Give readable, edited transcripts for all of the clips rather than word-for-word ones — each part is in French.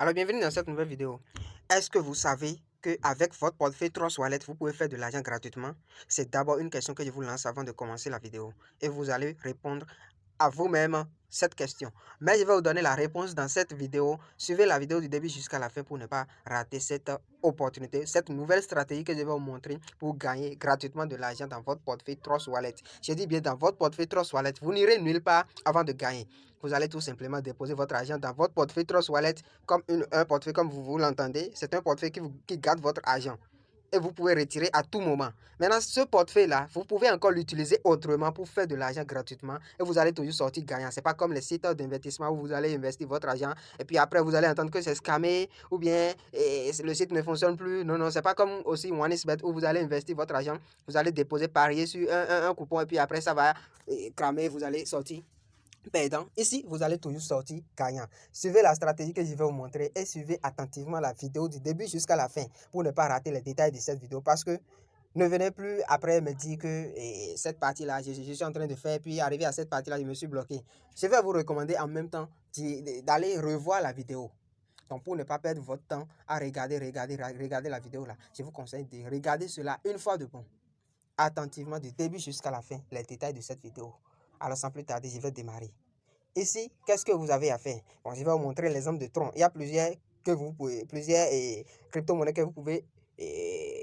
Alors, bienvenue dans cette nouvelle vidéo. Est-ce que vous savez qu'avec votre portefeuille Trust Wallet, vous pouvez faire de l'argent gratuitement? C'est d'abord une question que je vous lance avant de commencer la vidéo. Et vous allez répondre à vous-même cette question. Mais je vais vous donner la réponse dans cette vidéo. Suivez la vidéo du début jusqu'à la fin pour ne pas rater cette opportunité, cette nouvelle stratégie que je vais vous montrer pour gagner gratuitement de l'argent dans votre portefeuille Trust Wallet. Je dis bien dans votre portefeuille Trust Wallet. Vous n'irez nulle part avant de gagner. Vous allez tout simplement déposer votre argent dans votre portefeuille Trust Wallet comme un portefeuille comme vous l'entendez. C'est un portefeuille qui garde votre argent. Et vous pouvez retirer à tout moment. Maintenant, ce portefeuille-là, vous pouvez encore l'utiliser autrement pour faire de l'argent gratuitement et vous allez toujours sortir gagnant. Ce n'est pas comme les sites d'investissement où vous allez investir votre argent et puis après, vous allez entendre que c'est scamé ou bien le site ne fonctionne plus. Non, non, ce n'est pas comme aussi OneXBet où vous allez investir votre argent, vous allez déposer, parier sur un coupon et puis après, ça va cramer, vous allez sortir perdant. Ici, vous allez toujours sortir gagnant. Suivez la stratégie que je vais vous montrer et suivez attentivement la vidéo du début jusqu'à la fin pour ne pas rater les détails de cette vidéo parce que ne venez plus après me dire que cette partie-là, je suis en train de faire, puis arrivé à cette partie-là, je me suis bloqué. Je vais vous recommander en même temps d'aller revoir la vidéo. Donc, pour ne pas perdre votre temps à regarder la vidéo là, je vous conseille de regarder cela une fois de bon. Attentivement du début jusqu'à la fin, les détails de cette vidéo. Alors, sans plus tarder, je vais démarrer. Ici, qu'est-ce que vous avez à faire? Bon, je vais vous montrer l'exemple de Tron. Il y a plusieurs crypto-monnaies que vous pouvez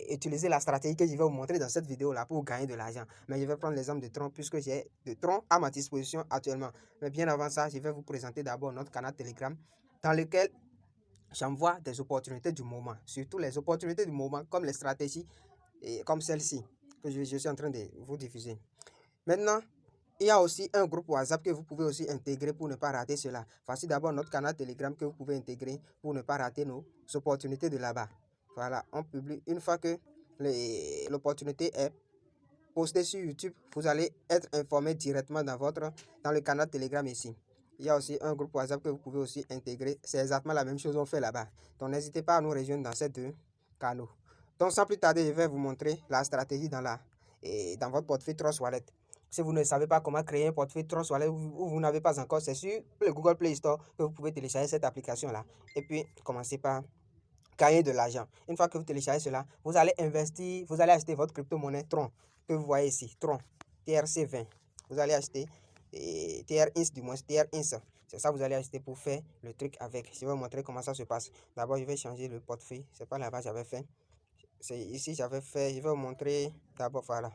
utiliser la stratégie que je vais vous montrer dans cette vidéo-là pour gagner de l'argent. Mais je vais prendre l'exemple de Tron puisque j'ai de Tron à ma disposition actuellement. Mais bien avant ça, je vais vous présenter d'abord notre canal Telegram dans lequel j'envoie des opportunités du moment. Surtout les opportunités du moment comme les stratégies comme celle-ci que je suis en train de vous diffuser. Maintenant, il y a aussi un groupe WhatsApp que vous pouvez aussi intégrer pour ne pas rater cela. Voici d'abord notre canal Telegram que vous pouvez intégrer pour ne pas rater nos opportunités de là-bas. Voilà, on publie. Une fois que l'opportunité est postée sur YouTube, vous allez être informé directement dans le canal Telegram ici. Il y a aussi un groupe WhatsApp que vous pouvez aussi intégrer. C'est exactement la même chose qu'on fait là-bas. Donc, n'hésitez pas à nous rejoindre dans ces deux canaux. Donc, sans plus tarder, je vais vous montrer la stratégie dans votre portefeuille Trust Wallet. Si vous ne savez pas comment créer un portefeuille Trust Wallet ou vous n'avez pas encore, c'est sur le Google Play Store que vous pouvez télécharger cette application-là. Et puis, commencez par gagner de l'argent. Une fois que vous téléchargez cela, vous allez investir, vous allez acheter votre crypto-monnaie Tron, que vous voyez ici, Tron, TRC20. Vous allez acheter TRINS du moins, TRINS. C'est ça que vous allez acheter pour faire le truc avec. Je vais vous montrer comment ça se passe. D'abord, je vais changer le portefeuille. C'est pas là-bas que j'avais fait. C'est ici j'avais fait. Je vais vous montrer d'abord, voilà.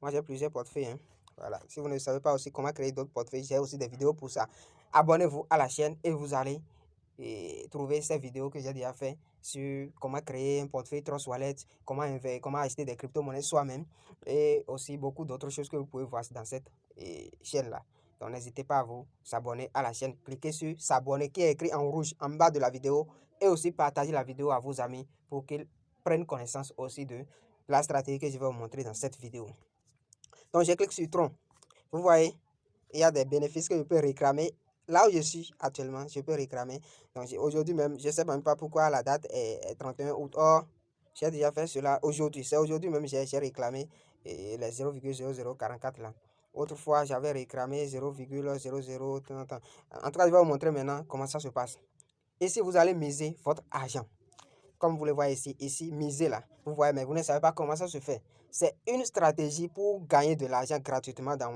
Moi, j'ai plusieurs portefeuilles. Hein. Voilà. Si vous ne savez pas aussi comment créer d'autres portefeuilles, j'ai aussi des vidéos pour ça. Abonnez-vous à la chaîne et vous allez trouver ces vidéos que j'ai déjà fait sur comment créer un portefeuille Trust Wallet, comment acheter des crypto-monnaies soi-même et aussi beaucoup d'autres choses que vous pouvez voir dans cette chaîne-là. Donc, n'hésitez pas à vous abonner à la chaîne. Cliquez sur s'abonner qui est écrit en rouge en bas de la vidéo et aussi partagez la vidéo à vos amis pour qu'ils prennent connaissance aussi de la stratégie que je vais vous montrer dans cette vidéo. Donc, je clique sur Tron. Vous voyez, il y a des bénéfices que je peux réclamer. Là où je suis actuellement, je peux réclamer. Donc, aujourd'hui même, je ne sais même pas pourquoi la date est 31 août. Or, j'ai déjà fait cela aujourd'hui. C'est aujourd'hui même que j'ai réclamé les 0,0044 là. Autrefois, j'avais réclamé 0,00. En tout cas, je vais vous montrer maintenant comment ça se passe. Ici, vous allez miser votre argent. Comme vous le voyez ici, miser là. Vous voyez, mais vous ne savez pas comment ça se fait. C'est une stratégie pour gagner de l'argent gratuitement dans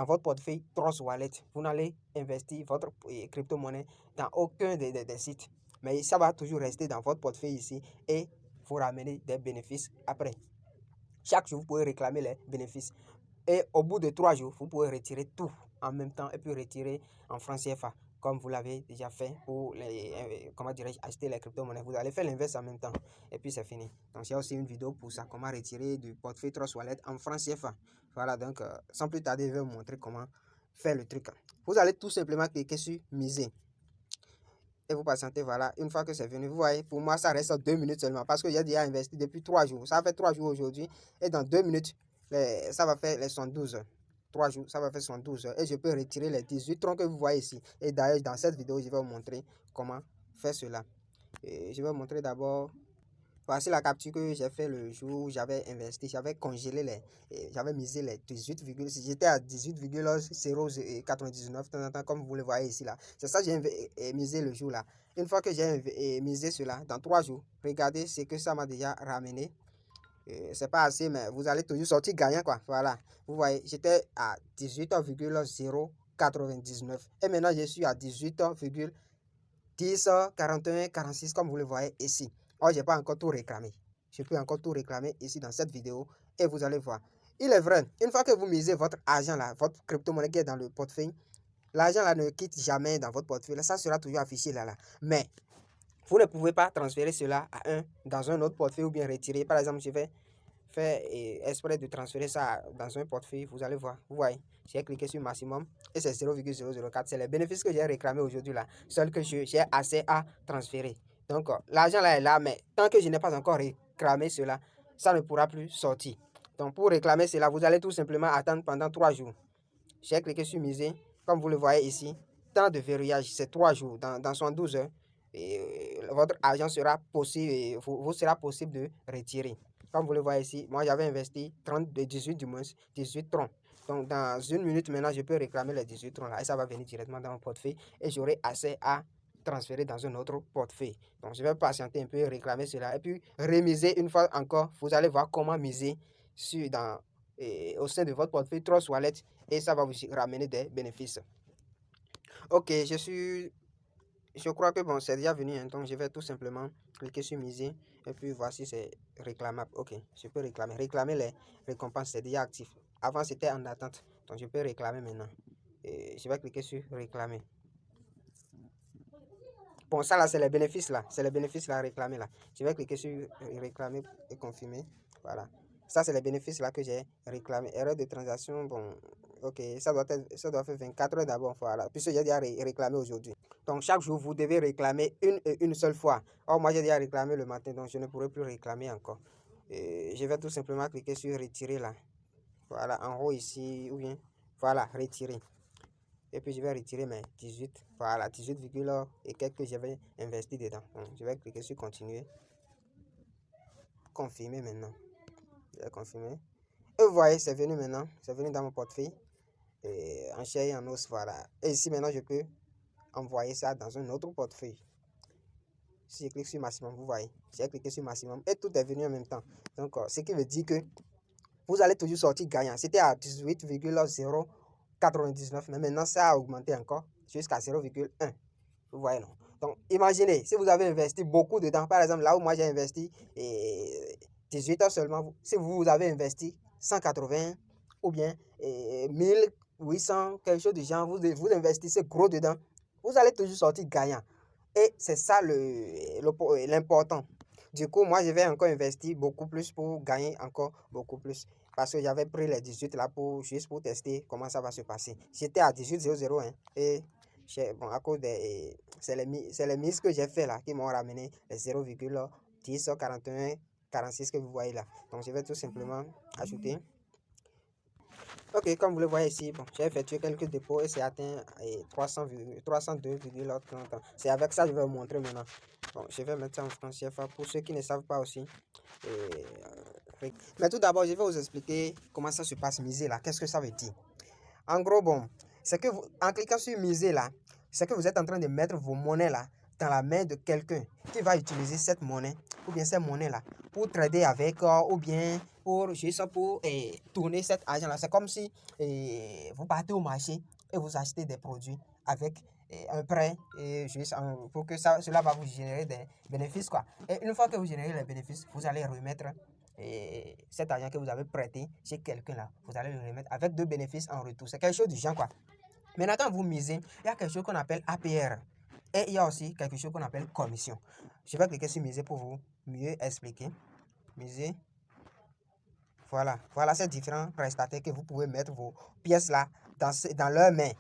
votre portefeuille Trust Wallet. Vous n'allez investir votre crypto-monnaie dans aucun des sites. Mais ça va toujours rester dans votre portefeuille ici et vous ramener des bénéfices après. Chaque jour, vous pouvez réclamer les bénéfices. Et au bout de 3 jours, vous pouvez retirer tout en même temps et puis retirer en francs CFA. Comme vous l'avez déjà fait pour acheter les crypto-monnaies. Vous allez faire l'inverse en même temps. Et puis c'est fini. Donc il y a aussi une vidéo pour ça. Comment retirer du portefeuille Trust Wallet en francs CFA. Voilà, donc sans plus tarder, je vais vous montrer comment faire le truc. Vous allez tout simplement cliquer sur miser. Et vous patientez, voilà. Une fois que c'est venu, vous voyez, pour moi, ça reste 2 minutes seulement. Parce que j'ai déjà investi depuis 3 jours. Ça fait 3 jours aujourd'hui. Et dans 2 minutes, ça va faire les 112 heures. 3 jours, ça va faire 112 heures. Et je peux retirer les 18 troncs que vous voyez ici. Et d'ailleurs, dans cette vidéo, je vais vous montrer comment faire cela. Et je vais vous montrer d'abord Voici la capture que j'ai fait le jour où j'avais investi, j'avais congelé j'avais misé les 18, j'étais à 18,099 comme vous le voyez ici là. C'est ça que j'ai misé le jour là. Une fois que j'ai misé cela, dans 3 jours, regardez ce que ça m'a déjà ramené. C'est pas assez, mais vous allez toujours sortir gagnant quoi. Voilà. Vous voyez, j'étais à 18,099 et maintenant je suis à 18,10, 41, 46 comme vous le voyez ici. Oh, j'ai pas encore tout réclamé. Je peux encore tout réclamer ici dans cette vidéo et vous allez voir. Il est vrai, une fois que vous misez votre argent là, votre crypto-monnaie qui est dans le portefeuille, l'argent là ne quitte jamais dans votre portefeuille. Ça sera toujours affiché là. Mais vous ne pouvez pas transférer cela dans un autre portefeuille ou bien retirer. Par exemple, je vais faire exprès de transférer ça dans un portefeuille. Vous allez voir. Vous voyez, j'ai cliqué sur maximum et c'est 0,004. C'est les bénéfices que j'ai réclamé aujourd'hui là. Seul que j'ai assez à transférer. Donc, l'argent là est là, mais tant que je n'ai pas encore réclamé cela, ça ne pourra plus sortir. Donc, pour réclamer cela, vous allez tout simplement attendre pendant 3 jours. J'ai cliqué sur miser. Comme vous le voyez ici, temps de verrouillage, c'est 3 jours. Dans 72 heures, votre argent sera possible, vous sera possible de retirer. Comme vous le voyez ici, moi j'avais investi 18 du moins, 18 troncs. Donc dans 1 minute maintenant, je peux réclamer les 18 troncs là et ça va venir directement dans mon portefeuille et j'aurai assez à transférer dans un autre portefeuille. Donc je vais patienter un peu, réclamer cela et puis remiser une fois encore. Vous allez voir comment miser au sein de votre portefeuille Trust Wallet et ça va vous ramener des bénéfices. Ok, je crois que bon, c'est déjà venu, hein, donc je vais tout simplement cliquer sur miser et puis voici c'est réclamable. Ok, je peux réclamer les récompenses, c'est déjà actif. Avant c'était en attente, donc je peux réclamer maintenant. Et je vais cliquer sur réclamer. Bon, ça là c'est les bénéfices là, c'est les bénéfices là réclamer là. Je vais cliquer sur réclamer et confirmer. Voilà, ça c'est les bénéfices là que j'ai réclamé. Erreur de transaction, bon, ok, ça doit faire 24 heures d'abord, voilà, puisque j'ai déjà réclamé aujourd'hui. Donc chaque jour vous devez réclamer une seule fois. Or moi j'ai déjà réclamé le matin, donc je ne pourrai plus réclamer encore. Je vais tout simplement cliquer sur retirer là. Voilà, en haut ici, ou bien, voilà, retirer. Et puis je vais retirer mes 18, voilà, 18, et quelques que j'avais investi dedans. Donc, je vais cliquer sur continuer. Confirmer maintenant. Je vais confirmer. Et vous voyez, c'est venu maintenant. C'est venu dans mon portefeuille. En chair et en os, voilà. Et ici maintenant, je peux envoyer ça dans un autre portefeuille. Si je clique sur maximum, vous voyez, j'ai cliqué sur maximum et tout est venu en même temps. Donc, ce qui veut dire que vous allez toujours sortir gagnant. C'était à 18,099, mais maintenant ça a augmenté encore jusqu'à 0,1. Vous voyez, non? Donc, imaginez, si vous avez investi beaucoup dedans, par exemple, là où moi j'ai investi 18 heures seulement, si vous avez investi 180 ou bien 1800, quelque chose du genre, vous investissez gros dedans, vous allez toujours sortir gagnant. Et c'est ça l'important. Du coup, moi, je vais encore investir beaucoup plus pour gagner encore beaucoup plus. Parce que j'avais pris les 18 là juste pour tester comment ça va se passer. J'étais à 18,00 hein, et bon, à cause des... C'est les mises que j'ai fait là qui m'ont ramené les 0,10, 41, 46 que vous voyez là. Donc, je vais tout simplement ajouter. Ok, comme vous le voyez ici, bon, j'ai effectué quelques dépôts et c'est atteint 302,30. C'est avec ça que je vais vous montrer maintenant. Bon, je vais mettre ça en francs CFA pour ceux qui ne savent pas aussi. Mais tout d'abord, je vais vous expliquer comment ça se passe miser là. Qu'est-ce que ça veut dire? En gros, bon, c'est que en cliquant sur miser là, c'est que vous êtes en train de mettre vos monnaies là dans la main de quelqu'un qui va utiliser cette monnaie ou bien cette monnaie là pour trader avec ou bien pour juste pour tourner cet argent là. C'est comme si vous partez au marché et vous achetez des produits avec un prêt juste pour que cela va vous générer des bénéfices quoi. Et une fois que vous générez les bénéfices, vous allez remettre cet argent que vous avez prêté chez quelqu'un là, vous allez le remettre avec deux bénéfices en retour. C'est quelque chose du genre quoi. Maintenant, quand vous misez, il y a quelque chose qu'on appelle APR. Et il y a aussi quelque chose qu'on appelle commission. Je vais cliquer sur miser pour vous mieux expliquer. Miser. Voilà. Voilà ces différents prestataires que vous pouvez mettre vos pièces là dans leurs mains.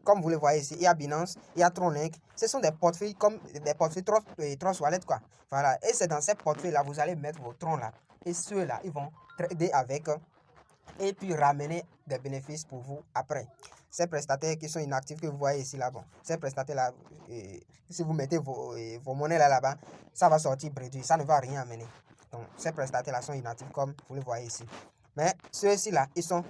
Comme vous le voyez ici, il y a Binance, il y a Tronlink. Ce sont des portefeuilles comme des portefeuilles Trust Wallet quoi. Voilà. Et c'est dans ces portefeuilles là, vous allez mettre vos troncs là. Et ceux là, ils vont trader avec et puis ramener des bénéfices pour vous après. ces prestataires qui sont inactifs que vous voyez ici là, bon, ces prestataires-là, si vous mettez vos monnaies là-bas, ça va sortir réduit, ça ne va rien amener. Donc, ces prestataires-là sont inactifs comme vous le voyez ici. Mais ceux-ci là, ils sont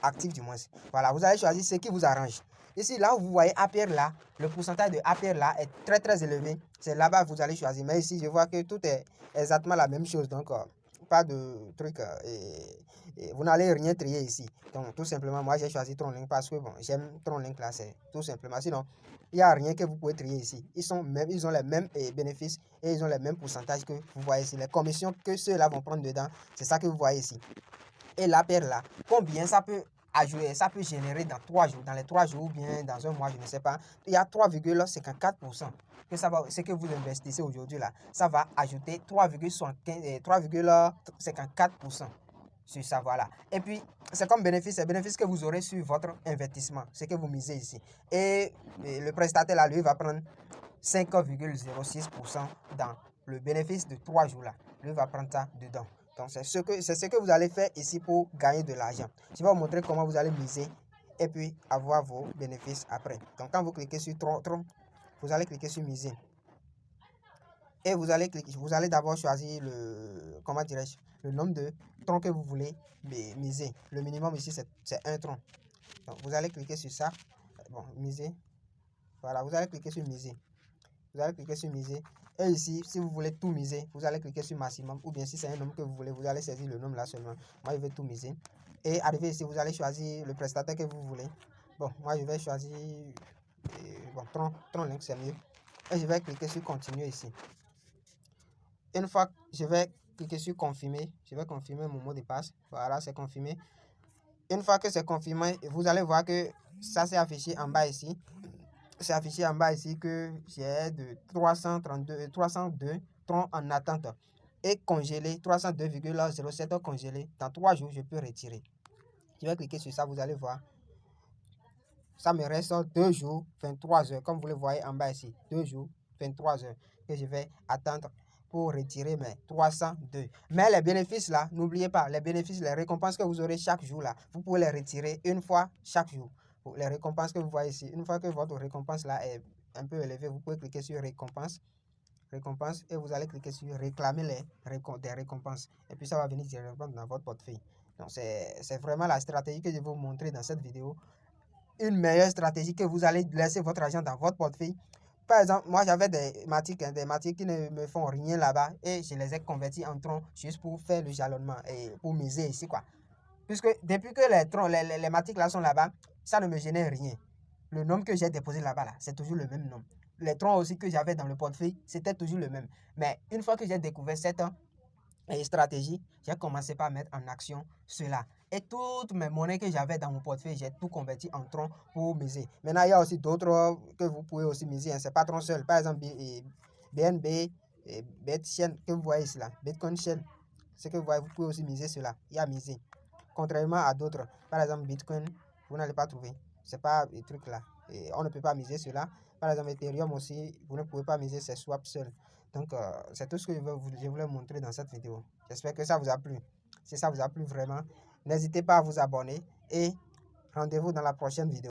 actifs du moins. Voilà, vous allez choisir ce qui vous arrange. Ici, là où vous voyez APR là, le pourcentage de APR là est très élevé. C'est là-bas que vous allez choisir. Mais ici, je vois que tout est exactement la même chose. Donc, pas de truc. Vous n'allez rien trier ici. Donc, tout simplement, moi, j'ai choisi TronLink parce que, bon, j'aime TronLink là. C'est tout simplement. Sinon, il n'y a rien que vous pouvez trier ici. Ils ont les mêmes bénéfices et ils ont les mêmes pourcentages que vous voyez ici. Les commissions que ceux-là vont prendre dedans, c'est ça que vous voyez ici. Et l'APR là, combien ça peut ajouter, ça peut générer dans 3 jours, dans les 3 jours ou bien dans un mois, je ne sais pas. Il y a 3,54% que ça va, ce que vous investissez aujourd'hui là, ça va ajouter 3,54% sur ça, voilà. Et puis, c'est comme bénéfice, c'est bénéfice que vous aurez sur votre investissement, ce que vous misez ici. Et le prestataire là, lui, va prendre 5,06% dans le bénéfice de 3 jours là. Lui va prendre ça dedans. Donc, c'est ce que vous allez faire ici pour gagner de l'argent. Je vais vous montrer comment vous allez miser et puis avoir vos bénéfices après. Donc, quand vous cliquez sur Tron, vous allez cliquer sur miser. Et vous allez d'abord choisir le nombre de troncs que vous voulez miser. Le minimum ici, c'est 1 tronc. Donc, vous allez cliquer sur ça. Bon, miser. Voilà, vous allez cliquer sur miser. Vous allez cliquer sur miser. Et ici, si vous voulez tout miser, vous allez cliquer sur maximum. Ou bien si c'est un nombre que vous voulez, vous allez saisir le nombre là seulement. Moi, je vais tout miser. Et arrivé ici, vous allez choisir le prestataire que vous voulez. Bon, moi, je vais choisir TronLink, c'est mieux. Et je vais cliquer sur continuer ici. Une fois que je vais cliquer sur confirmer, je vais confirmer mon mot de passe. Voilà, c'est confirmé. Une fois que c'est confirmé, vous allez voir que ça s'est affiché en bas ici. C'est affiché en bas ici que j'ai de 302 troncs en attente et congelé, 302,07 congelé. Dans 3 jours, je peux retirer. Je vais cliquer sur ça, vous allez voir. Ça me reste 2 jours, 23 heures, comme vous le voyez en bas ici. 2 jours, 23 heures que je vais attendre pour retirer mes 302. Mais les bénéfices là, n'oubliez pas, les bénéfices, les récompenses que vous aurez chaque jour là, vous pouvez les retirer une fois chaque jour. Les récompenses que vous voyez ici, une fois que votre récompense là est un peu élevée, vous pouvez cliquer sur récompense et vous allez cliquer sur réclamer des récompenses. Et puis ça va venir directement dans votre portefeuille. Donc c'est vraiment la stratégie que je vais vous montrer dans cette vidéo. Une meilleure stratégie que vous allez laisser votre argent dans votre portefeuille. Par exemple, moi j'avais des matiques qui ne me font rien là-bas et je les ai convertis en troncs juste pour faire le jalonnement et pour miser ici quoi. Puisque depuis que les matiques là sont là-bas, ça ne me génère rien. Le nombre que j'ai déposé là-bas, là, c'est toujours le même nombre. Les troncs aussi que j'avais dans le portefeuille, c'était toujours le même. Mais une fois que j'ai découvert cette stratégie, j'ai commencé par mettre en action cela. Et toutes mes monnaies que j'avais dans mon portefeuille, j'ai tout converti en troncs pour miser. Maintenant, il y a aussi d'autres que vous pouvez aussi miser. Hein. Ce n'est pas tronc seul. Par exemple, BNB, BitChain que vous voyez ici là, Bitcoin Chain. Ce que vous voyez, vous pouvez aussi miser cela. Il y a miser. Contrairement à d'autres, par exemple Bitcoin, vous n'allez pas trouver. C'est pas le truc là. Et on ne peut pas miser cela. Par exemple Ethereum aussi, vous ne pouvez pas miser ces swaps seuls. Donc c'est tout ce que je voulais montrer dans cette vidéo. J'espère que ça vous a plu. Si ça vous a plu vraiment, n'hésitez pas à vous abonner et rendez-vous dans la prochaine vidéo.